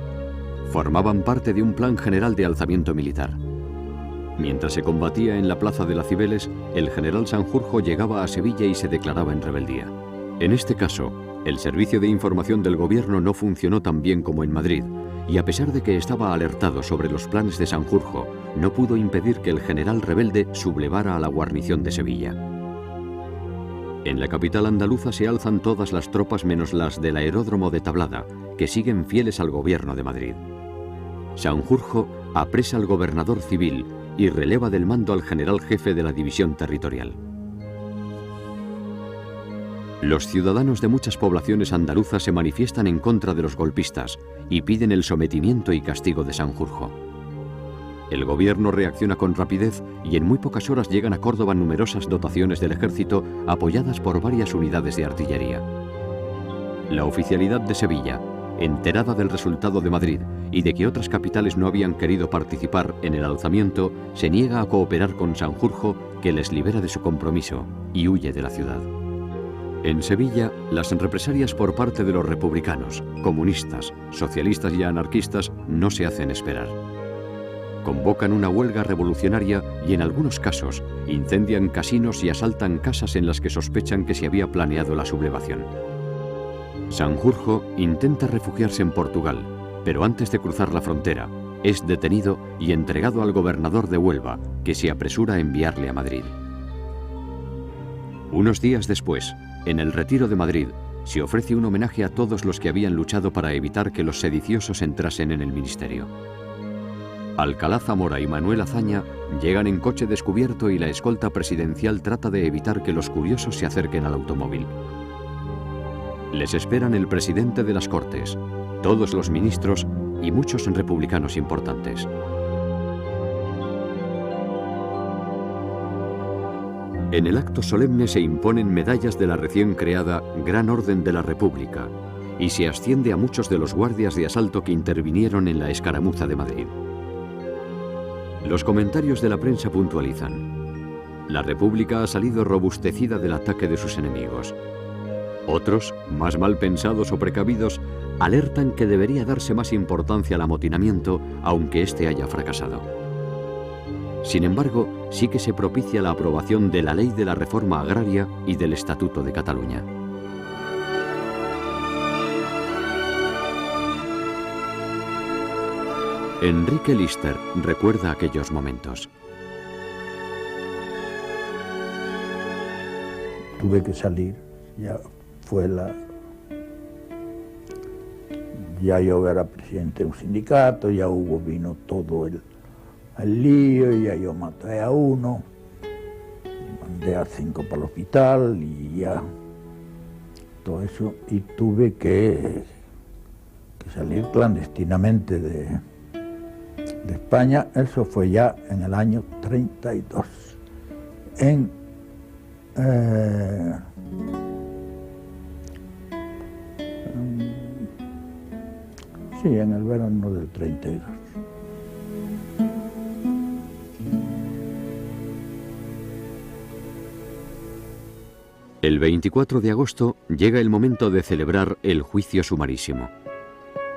Formaban parte de un plan general de alzamiento militar. Mientras se combatía en la plaza de las Cibeles, el general Sanjurjo llegaba a Sevilla y se declaraba en rebeldía. En este caso, el servicio de información del gobierno no funcionó tan bien como en Madrid, y a pesar de que estaba alertado sobre los planes de Sanjurjo, no pudo impedir que el general rebelde sublevara a la guarnición de Sevilla. En la capital andaluza se alzan todas las tropas menos las del aeródromo de Tablada, que siguen fieles al gobierno de Madrid. Sanjurjo apresa al gobernador civil y releva del mando al general jefe de la división territorial. Los ciudadanos de muchas poblaciones andaluzas se manifiestan en contra de los golpistas y piden el sometimiento y castigo de Sanjurjo. El gobierno reacciona con rapidez y en muy pocas horas llegan a Córdoba numerosas dotaciones del ejército apoyadas por varias unidades de artillería. La oficialidad de Sevilla, enterada del resultado de Madrid y de que otras capitales no habían querido participar en el alzamiento, se niega a cooperar con Sanjurjo, que les libera de su compromiso y huye de la ciudad. En Sevilla, las represalias por parte de los republicanos, comunistas, socialistas y anarquistas no se hacen esperar. Convocan una huelga revolucionaria y en algunos casos incendian casinos y asaltan casas en las que sospechan que se había planeado la sublevación. Sanjurjo intenta refugiarse en Portugal, pero antes de cruzar la frontera, es detenido y entregado al gobernador de Huelva, que se apresura a enviarle a Madrid. Unos días después, en el Retiro de Madrid, se ofrece un homenaje a todos los que habían luchado para evitar que los sediciosos entrasen en el ministerio. Alcalá Zamora y Manuel Azaña llegan en coche descubierto y la escolta presidencial trata de evitar que los curiosos se acerquen al automóvil. Les esperan el presidente de las Cortes, todos los ministros y muchos republicanos importantes. En el acto solemne se imponen medallas de la recién creada Gran Orden de la República y se asciende a muchos de los guardias de asalto que intervinieron en la escaramuza de Madrid. Los comentarios de la prensa puntualizan: la República ha salido robustecida del ataque de sus enemigos. Otros, más mal pensados o precavidos, alertan que debería darse más importancia al amotinamiento, aunque éste haya fracasado. Sin embargo, sí que se propicia la aprobación de la Ley de la Reforma Agraria y del Estatuto de Cataluña. Enrique Lister recuerda aquellos momentos. Tuve que salir, ya fue ya yo era presidente de un sindicato, ya vino todo el lío, y ya yo maté a uno, mandé a 5 para el hospital y ya todo eso, y tuve que salir clandestinamente de España. Eso fue ya en el año 32, en el verano del 32. El 24 de agosto llega el momento de celebrar el juicio sumarísimo.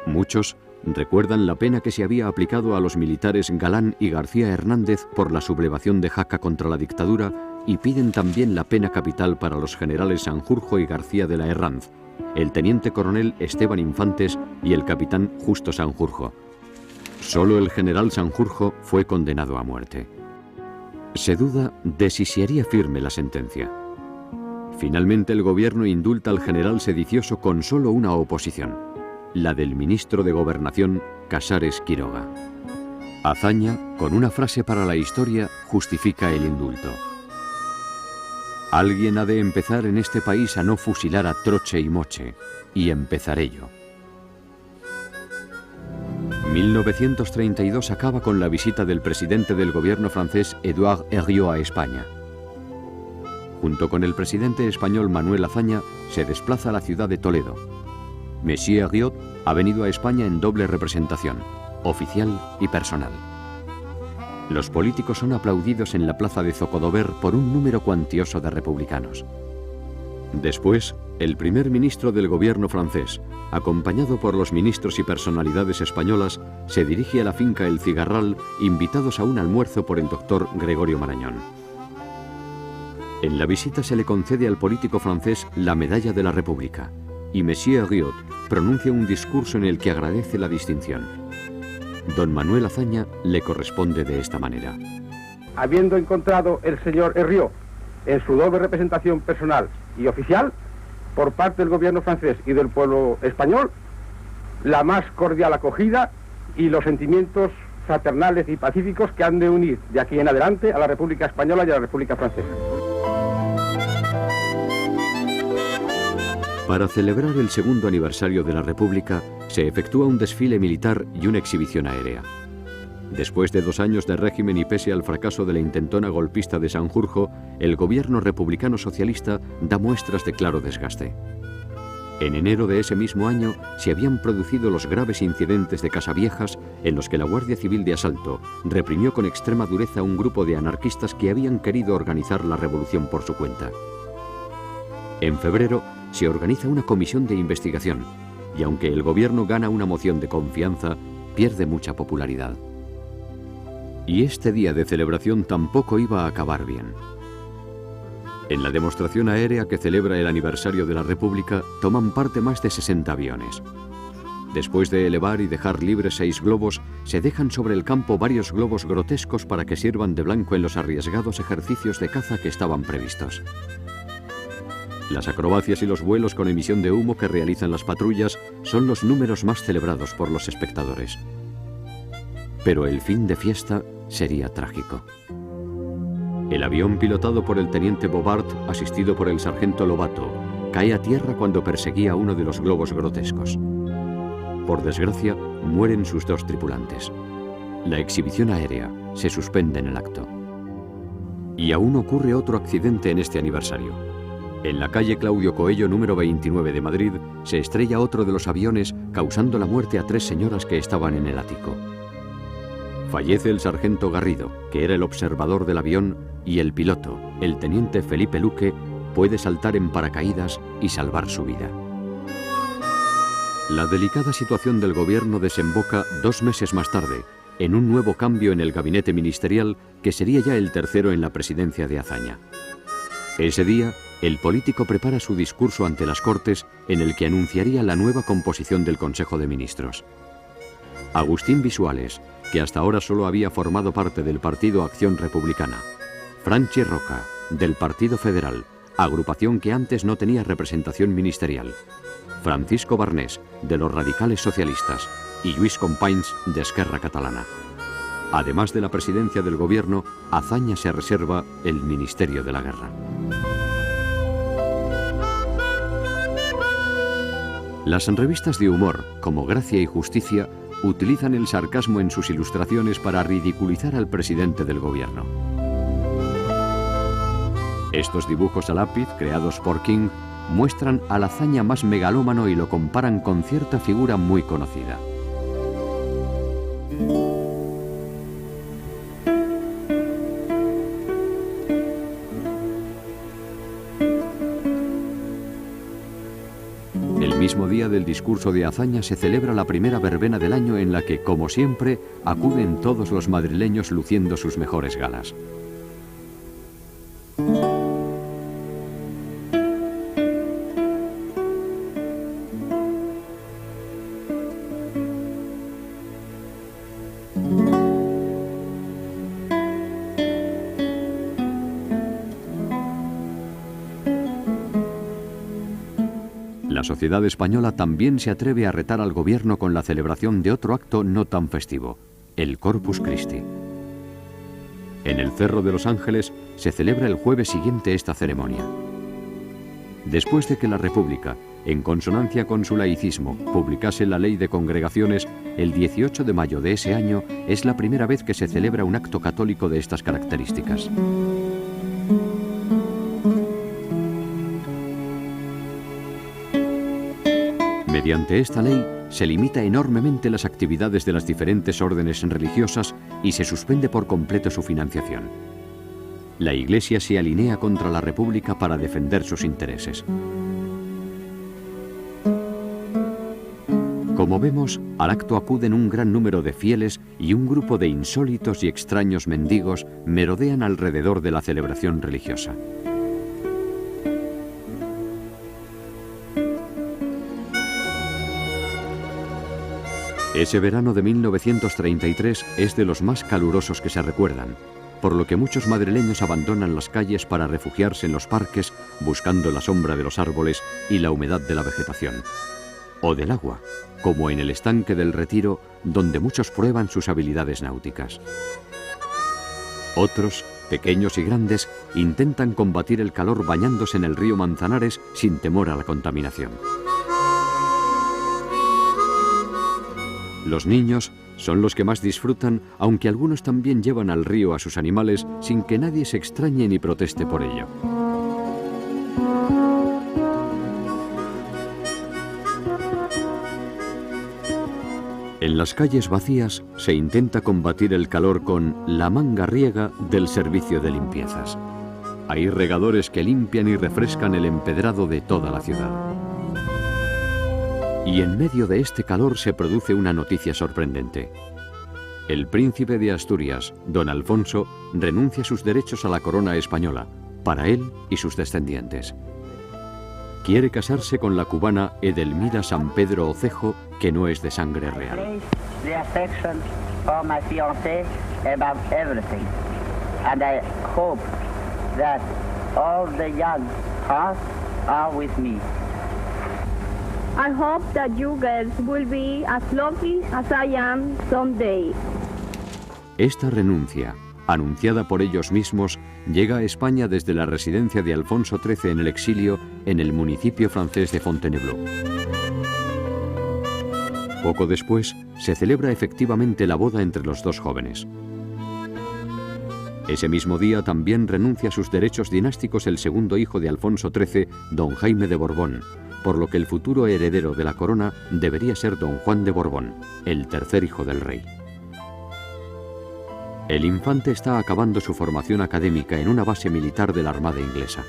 Muchos recuerdan la pena que se había aplicado a los militares Galán y García Hernández por la sublevación de Jaca contra la dictadura y piden también la pena capital para los generales Sanjurjo y García de la Herranz, el teniente coronel Esteban Infantes y el capitán Justo Sanjurjo. Solo el general Sanjurjo fue condenado a muerte. Se duda de si se haría firme la sentencia. Finalmente el gobierno indulta al general sedicioso con solo una oposición, la del ministro de Gobernación, Casares Quiroga. Azaña, con una frase para la historia, justifica el indulto. Alguien ha de empezar en este país a no fusilar a troche y moche, y empezaré yo. 1932 acaba con la visita del presidente del gobierno francés Édouard Herriot a España. Junto con el presidente español Manuel Azaña, se desplaza a la ciudad de Toledo. Monsieur Herriot ha venido a España en doble representación, oficial y personal. Los políticos son aplaudidos en la plaza de Zocodover por un número cuantioso de republicanos. Después, el primer ministro del gobierno francés, acompañado por los ministros y personalidades españolas, se dirige a la finca El Cigarral, invitados a un almuerzo por el doctor Gregorio Marañón. En la visita se le concede al político francés la Medalla de la República, y Monsieur Herriot pronuncia un discurso en el que agradece la distinción. Don Manuel Azaña le corresponde de esta manera. Habiendo encontrado el señor Herriot en su doble representación personal y oficial, por parte del gobierno francés y del pueblo español, la más cordial acogida y los sentimientos fraternales y pacíficos que han de unir de aquí en adelante a la República Española y a la República Francesa. Para celebrar el segundo aniversario de la República, se efectúa un desfile militar y una exhibición aérea. Después de 2 años de régimen y pese al fracaso de la intentona golpista de Sanjurjo, el gobierno republicano socialista da muestras de claro desgaste. En enero de ese mismo año se habían producido los graves incidentes de Casaviejas en los que la Guardia Civil de Asalto reprimió con extrema dureza a un grupo de anarquistas que habían querido organizar la revolución por su cuenta. En febrero se organiza una comisión de investigación y aunque el gobierno gana una moción de confianza, pierde mucha popularidad. Y este día de celebración tampoco iba a acabar bien. En la demostración aérea que celebra el aniversario de la República toman parte más de 60 aviones. Después de elevar y dejar libres 6 globos, se dejan sobre el campo varios globos grotescos para que sirvan de blanco en los arriesgados ejercicios de caza que estaban previstos. Las acrobacias y los vuelos con emisión de humo que realizan las patrullas son los números más celebrados por los espectadores. Pero el fin de fiesta sería trágico. El avión pilotado por el teniente Bobart, asistido por el sargento Lobato, cae a tierra cuando perseguía a uno de los globos grotescos. Por desgracia, mueren sus 2 tripulantes. La exhibición aérea se suspende en el acto. Y aún ocurre otro accidente en este aniversario. En la calle Claudio Coello número 29 de Madrid se estrella otro de los aviones, causando la muerte a 3 señoras que estaban en el ático. Fallece el sargento Garrido, que era el observador del avión, y el piloto, el teniente Felipe Luque, puede saltar en paracaídas y salvar su vida. La delicada situación del gobierno desemboca 2 meses más tarde en un nuevo cambio en el gabinete ministerial que sería ya el tercero en la presidencia de Azaña. Ese día, el político prepara su discurso ante las Cortes en el que anunciaría la nueva composición del Consejo de Ministros. Agustín Visuales, que hasta ahora solo había formado parte del Partido Acción Republicana, Franchi Roca, del Partido Federal, agrupación que antes no tenía representación ministerial, Francisco Barnés, de los radicales socialistas, y Lluís Companys, de Esquerra Catalana. Además de la presidencia del gobierno, Azaña se reserva el Ministerio de la Guerra. Las revistas de humor, como Gracia y Justicia, utilizan el sarcasmo en sus ilustraciones para ridiculizar al presidente del gobierno. Estos dibujos a lápiz, creados por King, muestran al Azaña más megalómano y lo comparan con cierta figura muy conocida. El mismo día del discurso de Azaña se celebra la primera verbena del año en la que, como siempre, acuden todos los madrileños luciendo sus mejores galas. La sociedad española también se atreve a retar al gobierno con la celebración de otro acto no tan festivo, el Corpus Christi. En el Cerro de los Ángeles se celebra el jueves siguiente esta ceremonia. Después de que la República, en consonancia con su laicismo, publicase la Ley de Congregaciones, el 18 de mayo de ese año es la primera vez que se celebra un acto católico de estas características. Mediante esta ley se limita enormemente las actividades de las diferentes órdenes religiosas y se suspende por completo su financiación. La Iglesia se alinea contra la República para defender sus intereses. Como vemos, al acto acuden un gran número de fieles y un grupo de insólitos y extraños mendigos merodean alrededor de la celebración religiosa. Ese verano de 1933 es de los más calurosos que se recuerdan, por lo que muchos madrileños abandonan las calles para refugiarse en los parques buscando la sombra de los árboles y la humedad de la vegetación. O del agua, como en el estanque del Retiro, donde muchos prueban sus habilidades náuticas. Otros, pequeños y grandes, intentan combatir el calor bañándose en el río Manzanares sin temor a la contaminación. Los niños son los que más disfrutan, aunque algunos también llevan al río a sus animales sin que nadie se extrañe ni proteste por ello. En las calles vacías se intenta combatir el calor con la manga riega del servicio de limpiezas. Hay regadores que limpian y refrescan el empedrado de toda la ciudad. Y en medio de este calor se produce una noticia sorprendente. El príncipe de Asturias, don Alfonso, renuncia a sus derechos a la corona española, para él y sus descendientes. Quiere casarse con la cubana Edelmira San Pedro Ocejo, que no es de sangre real. The affection for my fiancée above everything, and I hope that all the young hearts are with me. I hope that you girls will be as lovely as I am someday. Esta renuncia, anunciada por ellos mismos, llega a España desde la residencia de Alfonso XIII en el exilio en el municipio francés de Fontainebleau. Poco después, se celebra efectivamente la boda entre los dos jóvenes. Ese mismo día también renuncia a sus derechos dinásticos el segundo hijo de Alfonso XIII, don Jaime de Borbón, por lo que el futuro heredero de la corona debería ser don Juan de Borbón, el tercer hijo del rey. El infante está acabando su formación académica en una base militar de la Armada inglesa.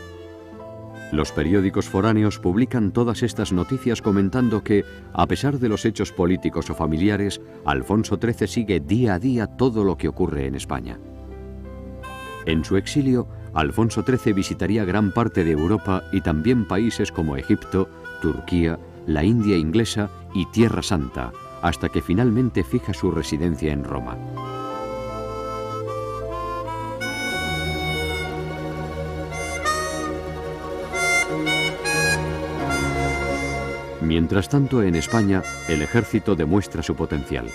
Los periódicos foráneos publican todas estas noticias comentando que, a pesar de los hechos políticos o familiares, Alfonso XIII sigue día a día todo lo que ocurre en España. En su exilio, Alfonso XIII visitaría gran parte de Europa y también países como Egipto, Turquía, la India inglesa y Tierra Santa, hasta que finalmente fija su residencia en Roma. Mientras tanto, en España, el ejército demuestra su potencial.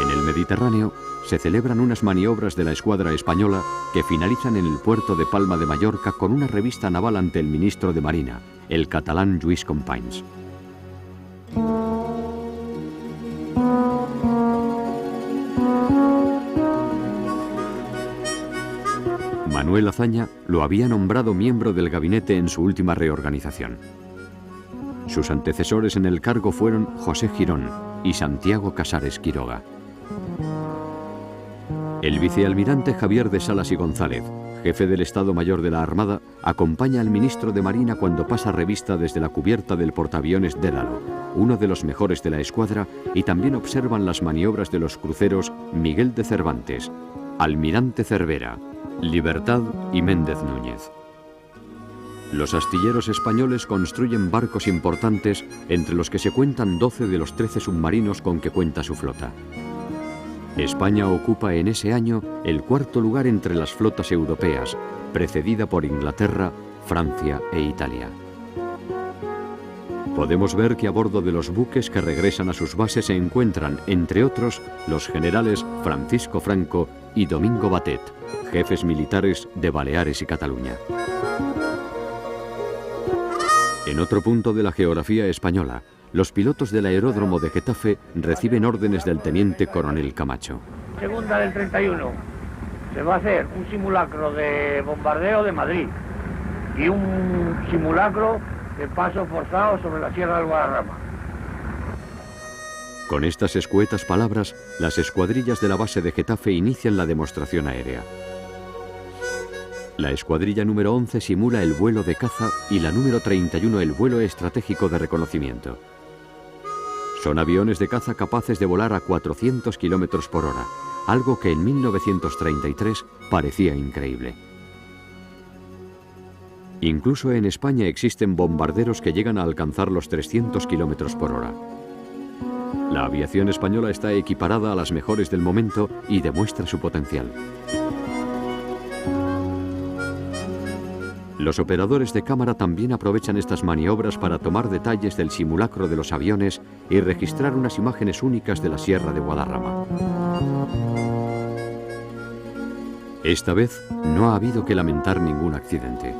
En el Mediterráneo, se celebran unas maniobras de la escuadra española que finalizan en el puerto de Palma de Mallorca con una revista naval ante el ministro de Marina, el catalán Lluís Companys. Manuel Azaña lo había nombrado miembro del gabinete en su última reorganización. Sus antecesores en el cargo fueron José Girón y Santiago Casares Quiroga. El vicealmirante Javier de Salas y González, jefe del Estado Mayor de la Armada, acompaña al ministro de Marina cuando pasa revista desde la cubierta del portaaviones Dédalo, uno de los mejores de la escuadra, y también observan las maniobras de los cruceros Miguel de Cervantes, Almirante Cervera, Libertad y Méndez Núñez. Los astilleros españoles construyen barcos importantes, entre los que se cuentan 12 de los 13 submarinos con que cuenta su flota. España ocupa en ese año el cuarto lugar entre las flotas europeas, precedida por Inglaterra, Francia e Italia. Podemos ver que a bordo de los buques que regresan a sus bases se encuentran, entre otros, los generales Francisco Franco y Domingo Batet, jefes militares de Baleares y Cataluña. En otro punto de la geografía española, los pilotos del aeródromo de Getafe reciben órdenes del teniente coronel Camacho. Segunda del 31. Se va a hacer un simulacro de bombardeo de Madrid y un simulacro de paso forzado sobre la Sierra del Guadarrama. Con estas escuetas palabras, las escuadrillas de la base de Getafe inician la demostración aérea. La escuadrilla número 11 simula el vuelo de caza y la número 31 el vuelo estratégico de reconocimiento. Son aviones de caza capaces de volar a 400 km por hora, algo que en 1933 parecía increíble. Incluso en España existen bombarderos que llegan a alcanzar los 300 km por hora. La aviación española está equiparada a las mejores del momento y demuestra su potencial. Los operadores de cámara también aprovechan estas maniobras para tomar detalles del simulacro de los aviones y registrar unas imágenes únicas de la Sierra de Guadarrama. Esta vez no ha habido que lamentar ningún accidente.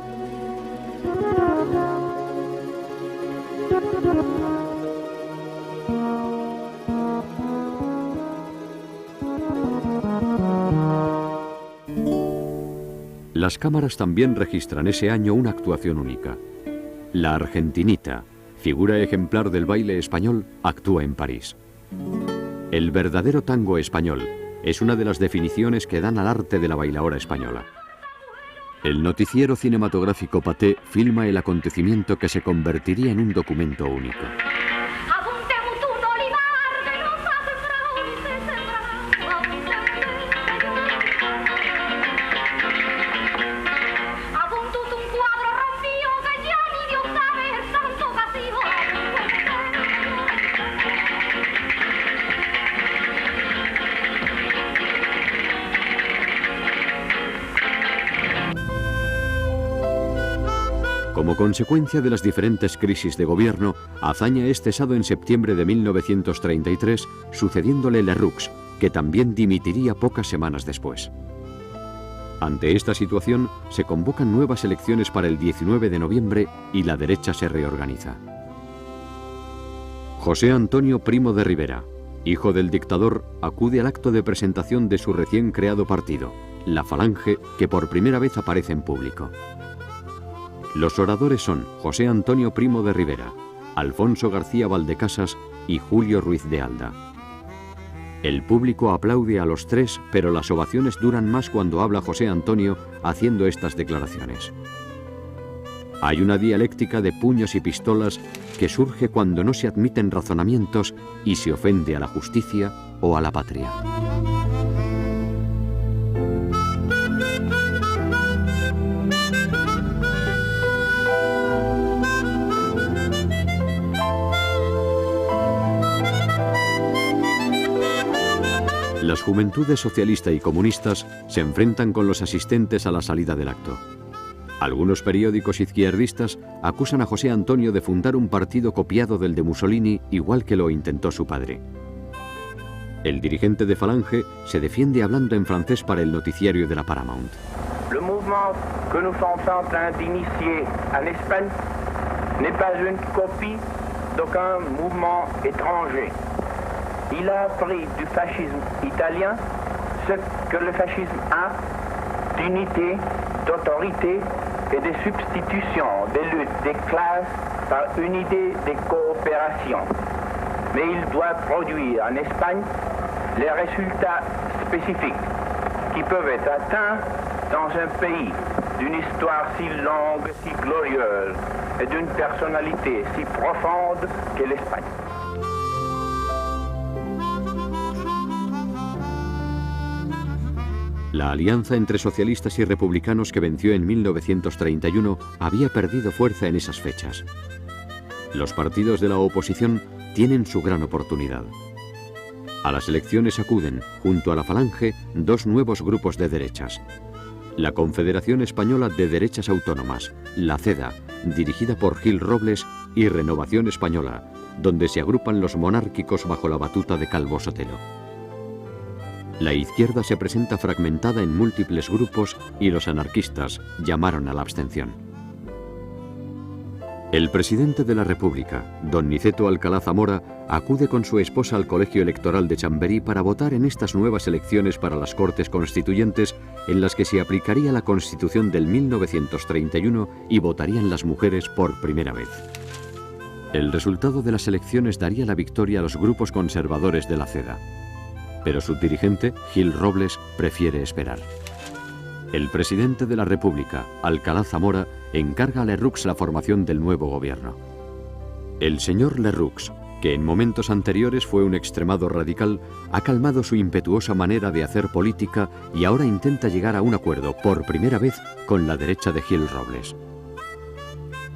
Las cámaras también registran ese año una actuación única. La Argentinita, figura ejemplar del baile español, actúa en París. El verdadero tango español es una de las definiciones que dan al arte de la bailaora española. El noticiero cinematográfico Pathé filma el acontecimiento que se convertiría en un documento único. Como consecuencia de las diferentes crisis de gobierno, Azaña es cesado en septiembre de 1933, sucediéndole Lerroux, que también dimitiría pocas semanas después. Ante esta situación, se convocan nuevas elecciones para el 19 de noviembre y la derecha se reorganiza. José Antonio Primo de Rivera, hijo del dictador, acude al acto de presentación de su recién creado partido, la Falange, que por primera vez aparece en público. Los oradores son José Antonio Primo de Rivera, Alfonso García Valdecasas y Julio Ruiz de Alda. El público aplaude a los tres, pero las ovaciones duran más cuando habla José Antonio haciendo estas declaraciones. Hay una dialéctica de puños y pistolas que surge cuando no se admiten razonamientos y se ofende a la justicia o a la patria. Las juventudes socialista y comunistas se enfrentan con los asistentes a la salida del acto. Algunos periódicos izquierdistas acusan a José Antonio de fundar un partido copiado del de Mussolini, igual que lo intentó su padre. El dirigente de Falange se defiende hablando en francés para el noticiario de la Paramount. Le mouvement que nous sommes en train d'initier en Espagne n'est pas une copie d'aucun mouvement étranger. Il a appris du fascisme italien ce que le fascisme a d'unité, d'autorité et de substitution des luttes des classes par une idée de coopération. Mais il doit produire en Espagne les résultats spécifiques qui peuvent être atteints dans un pays d'une histoire si longue, si glorieuse et d'une personnalité si profonde que l'Espagne. La alianza entre socialistas y republicanos que venció en 1931 había perdido fuerza en esas fechas. Los partidos de la oposición tienen su gran oportunidad. A las elecciones acuden, junto a la Falange, dos nuevos grupos de derechas. La Confederación Española de Derechas Autónomas, la CEDA, dirigida por Gil Robles, y Renovación Española, donde se agrupan los monárquicos bajo la batuta de Calvo Sotelo. La izquierda se presenta fragmentada en múltiples grupos y los anarquistas llamaron a la abstención. El presidente de la República, don Niceto Alcalá Zamora, acude con su esposa al colegio electoral de Chamberí para votar en estas nuevas elecciones para las Cortes Constituyentes en las que se aplicaría la Constitución del 1931 y votarían las mujeres por primera vez. El resultado de las elecciones daría la victoria a los grupos conservadores de la CEDA. Pero su dirigente, Gil Robles, prefiere esperar. El presidente de la República, Alcalá Zamora, encarga a Lerroux la formación del nuevo gobierno. El señor Lerroux, que en momentos anteriores fue un extremado radical, ha calmado su impetuosa manera de hacer política y ahora intenta llegar a un acuerdo, por primera vez, con la derecha de Gil Robles.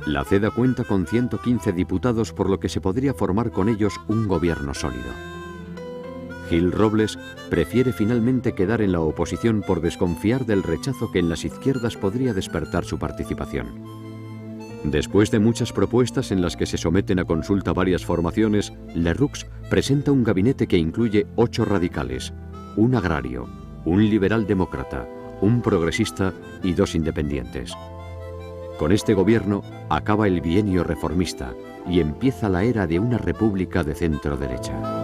La CEDA cuenta con 115 diputados, por lo que se podría formar con ellos un gobierno sólido. Gil Robles prefiere finalmente quedar en la oposición por desconfiar del rechazo que en las izquierdas podría despertar su participación. Después de muchas propuestas en las que se someten a consulta varias formaciones, Lerroux presenta un gabinete que incluye 8 radicales, un agrario, un liberal demócrata, un progresista y 2 independientes. Con este gobierno acaba el bienio reformista y empieza la era de una república de centro-derecha.